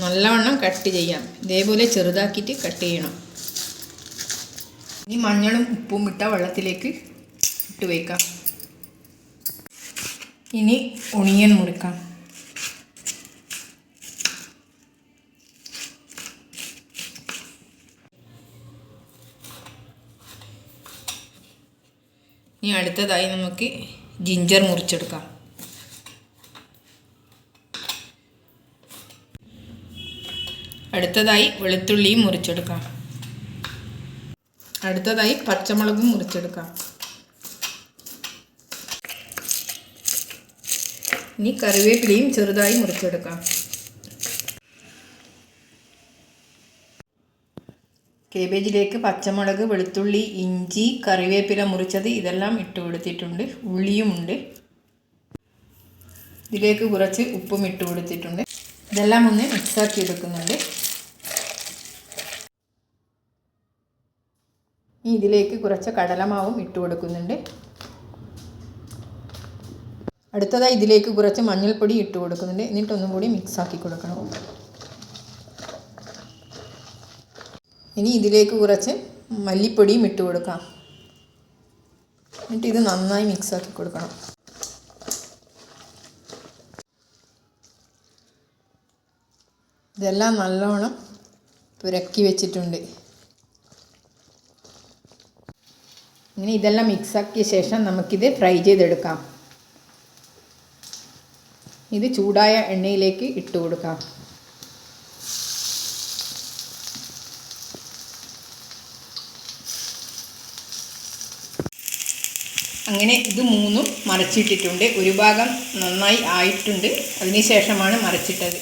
നല്ലവണ്ണം കട്ട് ചെയ്യാം. ഇതേപോലെ ചെറുതാക്കിയിട്ട് കട്ട് ചെയ്യണം. ഇനി മഞ്ഞളും ഉപ്പും ഇട്ട വെള്ളത്തിലേക്ക് ഇട്ട് വയ്ക്കാം. ഇനി ഒണിയൻ മുറിക്കാം. ഇനി അടുത്തതായി നമുക്ക് ജിഞ്ചർ മുറിച്ചെടുക്കാം. അടുത്തതായി വെളുത്തുള്ളിയും മുറിച്ചെടുക്കാം. അടുത്തതായി പച്ചമുളകും മുറിച്ചെടുക്കാം. ഇനി കറിവേപ്പിലയും ചെറുതായി മുറിച്ചെടുക്കാം. കേബേജിലേക്ക് പച്ചമുളക്, വെളുത്തുള്ളി, ഇഞ്ചി, കറിവേപ്പില മുറിച്ചത് ഇതെല്ലാം ഇട്ട് കൊടുത്തിട്ടുണ്ട്. ഉള്ളിയുമുണ്ട്. ഇതിലേക്ക് കുറച്ച് ഉപ്പും ഇട്ട് കൊടുത്തിട്ടുണ്ട്. ഇതെല്ലാം ഒന്ന് മിക്സാക്കി എടുക്കുന്നുണ്ട്. ഇനി ഇതിലേക്ക് കുറച്ച് കടലമാവും ഇട്ട് കൊടുക്കുന്നുണ്ട്. അടുത്തതായി ഇതിലേക്ക് കുറച്ച് മഞ്ഞൾപ്പൊടി ഇട്ട് കൊടുക്കുന്നുണ്ട്. എന്നിട്ടൊന്നും കൂടി മിക്സാക്കി കൊടുക്കണം. ഇനി ഇതിലേക്ക് കുറച്ച് മല്ലിപ്പൊടിയും ഇട്ട് കൊടുക്കാം. എന്നിട്ട് ഇത് നന്നായി മിക്സാക്കി കൊടുക്കണം. ഇതെല്ലാം നല്ലോണം പുരക്കി വെച്ചിട്ടുണ്ട്. ഇനി ഇതെല്ലാം മിക്സാക്കിയ ശേഷം നമുക്കിത് ഫ്രൈ ചെയ്തെടുക്കാം. ഇത് ചൂടായ എണ്ണയിലേക്ക് ഇട്ട് കൊടുക്കാം. അങ്ങനെ ഇത് മൂന്നും മറിച്ചിട്ടിട്ടുണ്ട്. ഒരു ഭാഗം നന്നായി ആയിട്ടുണ്ട്. അതിനുശേഷമാണ് മറിച്ചിട്ടത്.